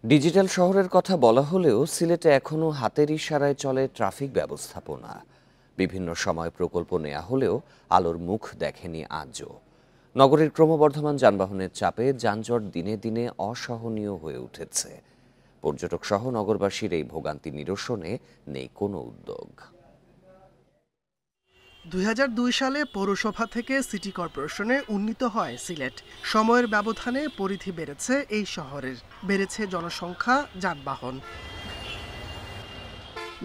Digital শহরের কথা বলা হলেও সিলেটে এখনও হাতের ইশারায় চলে ট্রাফিক ব্যবস্থাপনা। বিভিন্ন সময় প্রকল্প নেওয়া হলেও আলোর মুখ দেখেনি আজও। নগরের ক্রমবর্ধমান যানবাহনের চাপে যানজট দিনে দিনে অসহনীয় হয়ে উঠেছে। পর্যটক সহ নগরবাসীর এই ভোগান্তি নিরসনে নেই কোনো উদ্যোগ। ২০০২ সালে পৌরসভা থেকে সিটি কর্পোরেশনে উন্নীত হয় সিলেট। সময়ের ব্যবধানে পরিধি বেড়েছে এই শহরের, বেড়েছে জনসংখ্যা, যানবাহন।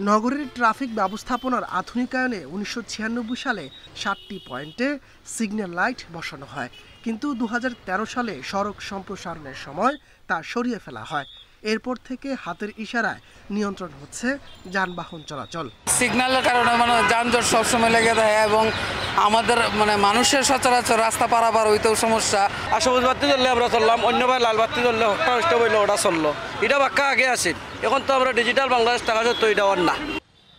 নগরের ট্রাফিক ব্যবস্থাপনার আধুনিকায়নে ১৯৯৬ সালে ৭টি পয়েন্টে সিগন্যাল লাইট বসানো হয়, কিন্তু ২০১৩ সালে সড়ক সম্প্রসারণের সময় তা সরিয়ে ফেলা হয়। এরপর থেকে হাতের ইশারায় নিয়ন্ত্রণ হচ্ছে যানবাহন চলাচল। সিগন্যালের কারণে যানজট সবসময় লেগে থাকে এবং আমাদের মানুষের সচরাচর রাস্তা পারাপার হইতেও সমস্যা। আর সবুজ বাতি ধরলে আমরা চললাম, অন্য ভাই লাল বাতি ধরলে হট্টা হইলো ওটা চললো। এটা বাক্কা আগে আছে, এখন তো আমরা ডিজিটাল বাংলাদেশ টাকা সত্য এটা না।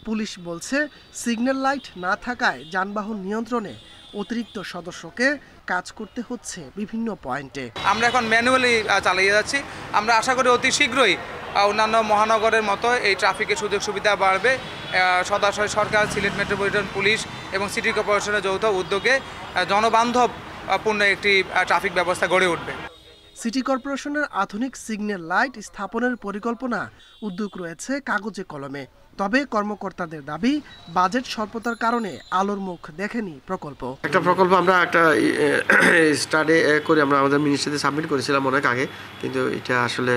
পুলিশ বলছে সিগন্যাল লাইট না থাকায় যানবাহন নিয়ন্ত্রণে অতিরিক্ত সদস্যকে কাজ করতে হচ্ছে বিভিন্ন পয়েন্টে। আমরা এখন ম্যানুয়ালি চালিয়ে যাচ্ছি। আমরা আশা করি অতি শীঘ্রই অন্যান্য মহানগরের মতো এই ট্রাফিকের সুযোগ সুবিধা বাড়বে। সদাশয় সরকার, সিলেট মেট্রোপলিটন পুলিশ এবং সিটি কর্পোরেশনের যৌথ উদ্যোগে জনবান্ধবপূর্ণ একটি ট্রাফিক ব্যবস্থা গড়ে উঠবে। সিটি কর্পোরেশনের আধুনিক সিগন্যাল লাইট স্থাপনের পরিকল্পনা উদ্যোগ রয়েছে কাগজে কলমে। তবে কর্মকর্তাদের দাবি, বাজেট স্বল্পতার কারণে আলোর মুখ দেখেনি প্রকল্প। একটা প্রকল্প আমরা একটা স্টাডি করে আমরা আমাদের মিনিস্ট্রিতে সাবমিট করেছিলাম অনেক আগে, কিন্তু এটা আসলে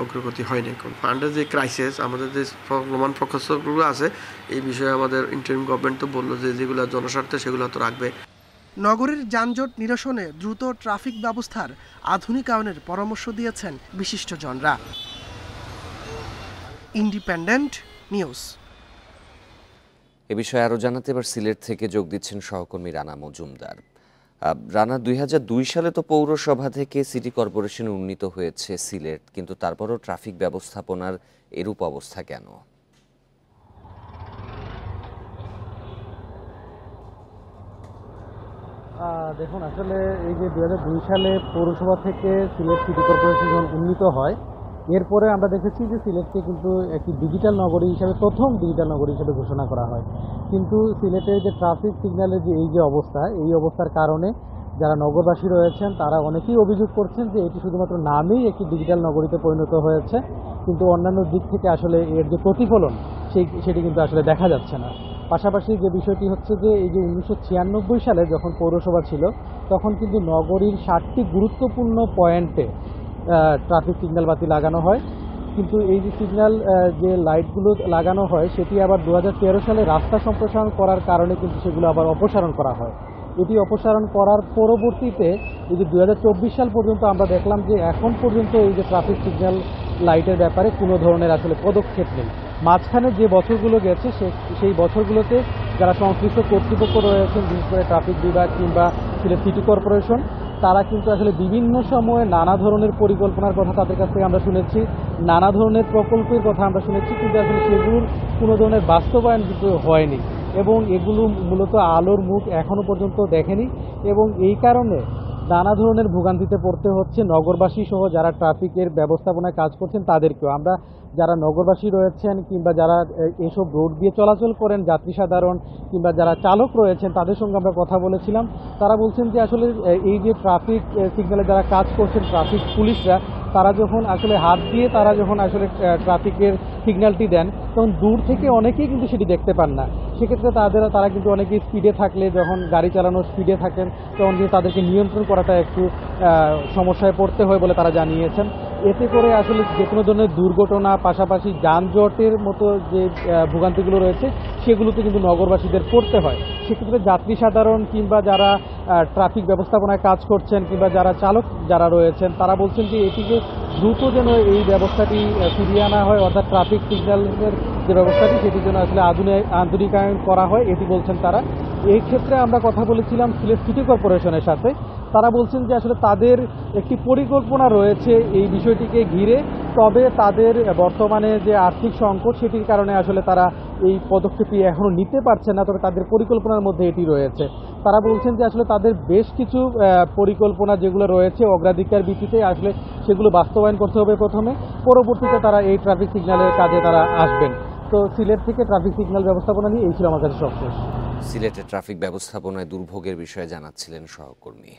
অগ্রগতি হয়নি। কারণ ফান্ডের যে ক্রাইসিস, আমাদের যে প্রমাণ প্রকল্পগুলো আছে এই বিষয়ে আমাদের ইন্টারিম গভর্নমেন্ট তো বললো যে যেগুলো জনস্বার্থে সেগুলো তো রাখবে। নগরের যানজট নিরসনে দ্রুত ট্রাফিক ব্যবস্থার আধুনিকায়নের পরামর্শ দিয়েছেন বিশিষ্টজনরা। Independent news. এ বিষয়ে আরও জানাতে এবার সিলেট থেকে যোগ দিচ্ছেন সহকর্মী রানা মজুমদার। রানা, ২০০২ সালে তো পৌরসভা থেকে সিটি কর্পোরেশনে উন্নীত হয়েছে সিলেট, কিন্তু তারপরও ট্রাফিক ব্যবস্থাপনার এরূপ অবস্থা কেন? দেখুন, আসলে এই যে ২০০২ সালে পৌরসভা থেকে সিলেট সিটি কর্পোরেশন উন্নীত হয়, এরপরে আমরা দেখেছি যে সিলেটকে কিন্তু একটি ডিজিটাল নগরী হিসাবে, প্রথম ডিজিটাল নগরী হিসাবে ঘোষণা করা হয়। কিন্তু সিলেটের যে ট্রাফিক সিগন্যালের যে এই যে অবস্থা, এই অবস্থার কারণে যারা নগরবাসী রয়েছেন তারা অনেকেই অভিযোগ করছেন যে এটি শুধুমাত্র নামেই একটি ডিজিটাল নগরীতে পরিণত হয়েছে, কিন্তু অন্যান্য দিক থেকে আসলে এর যে প্রতিফলন সেটি কিন্তু আসলে দেখা যাচ্ছে না। পাশাপাশি যে বিষয়টি হচ্ছে যে এই যে ১৯৯৬ সালে যখন পৌরসভা ছিল, তখন কিন্তু নগরীর ৭টি গুরুত্বপূর্ণ পয়েন্টে ট্রাফিক সিগন্যাল বাতি লাগানো হয়, কিন্তু এই যে সিগন্যাল যে লাইটগুলো লাগানো হয় সেটি আবার ২০১৩ সালে রাস্তা সম্প্রসারণ করার কারণে কিন্তু সেগুলো আবার অপসারণ করা হয়। এটি অপসারণ করার পরবর্তীতে এই যে ২০২৪ সাল পর্যন্ত আমরা দেখলাম যে এখন পর্যন্ত এই যে ট্রাফিক সিগন্যাল লাইটের ব্যাপারে কোনো ধরনের আসলে পদক্ষেপ নেই। মাঝখানে যে বছরগুলো গেছে সেই বছরগুলোতে যারা সংশ্লিষ্ট কর্তৃপক্ষ রয়েছেন, বিশেষ করে ট্রাফিক বিভাগ কিংবা সিলেট সিটি কর্পোরেশন, তারা কিন্তু আসলে বিভিন্ন সময়ে নানা ধরনের পরিকল্পনার কথা তাদের কাছ থেকে আমরা শুনেছি, নানা ধরনের প্রকল্পের কথা আমরা শুনেছি, কিন্তু আসলে সেগুলোর কোনো ধরনের বাস্তবায়ন কিন্তু হয়নি এবং এগুলো মূলত আলোর মুখ এখনো পর্যন্ত দেখেনি। এবং এই কারণে নানা ধরনের ভোগান্তিতে পড়তে হচ্ছে নগরবাসী সহ যারা ট্রাফিকের ব্যবস্থাপনায় কাজ করছেন তাদেরকেও। আমরা যারা নগরবাসী রয়েছেন কিংবা যারা এসব রোড দিয়ে চলাচল করেন, যাত্রী সাধারণ কিংবা যারা চালক রয়েছেন, তাদের সঙ্গে আমরা কথা বলেছিলাম। তারা বলছেন যে আসলে এই যে ট্রাফিক সিগন্যালে যারা কাজ করছেন ট্রাফিক পুলিশরা, তারা যখন আসলে হাত দিয়ে তারা যখন আসলে ট্রাফিকের সিগন্যালটি দেন, তখন দূর থেকে অনেকেই কিন্তু সেটি দেখতে পান না। সেক্ষেত্রে তারা কিন্তু অনেকেই স্পিডে থাকলে, যখন গাড়ি চালানোর স্পিডে থাকেন, তখন কিন্তু তাদেরকে নিয়ন্ত্রণ করাটা একটু সমস্যায় পড়তে হয় বলে তারা জানিয়েছেন। এতে করে আসলে যে কোনো ধরনের দুর্ঘটনা, পাশাপাশি যানজটের মতো যে ভোগান্তিগুলো রয়েছে সেগুলোতে কিন্তু নগরবাসীদের পড়তে হয়। সেক্ষেত্রে যাত্রী সাধারণ কিংবা যারা ট্রাফিক ব্যবস্থাপনায় কাজ করছেন কিংবা যারা চালক যারা রয়েছেন, তারা বলছেন যে এটিকে দ্রুত যেন এই ব্যবস্থাটি ফিরিয়ে আনা হয়, অর্থাৎ ট্রাফিক সিগন্যালের যে ব্যবস্থাটি সেটির জন্য আসলে আধুনিকায়ন করা হয়, এটি বলছেন তারা। এই ক্ষেত্রে আমরা কথা বলেছিলাম সিলেট সিটি কর্পোরেশনের সাথে। তারা বলছেন যে আসলে তাদের একটি পরিকল্পনা রয়েছে এই বিষয়টিকে ঘিরে, তবে তাদের বর্তমানে যে আর্থিক সংকট সেটির কারণে আসলে তারা এই পদক্ষেপটি এখনও নিতে পারছে না, তবে তাদের পরিকল্পনার মধ্যে এটি রয়েছে। তারা বলছেন যে আসলে তাদের বেশ কিছু পরিকল্পনা যেগুলো রয়েছে অগ্রাধিকার ভিত্তিতে আসলে সেগুলো বাস্তবায়ন করতে হবে প্রথমে, পরবর্তীতে তারা এই ট্রাফিক সিগন্যালের কাজে তারা আসবেন। তো সিলেট থেকে ট্রাফিক সিগন্যাল ব্যবস্থাপনা নিয়ে এই ছিল আমার কাছে সবশেষ। সিলেটে ট্রাফিক ব্যবস্থাপনায় দুর্ভোগের বিষয়ে জানাচ্ছিলেন সহকর্মী।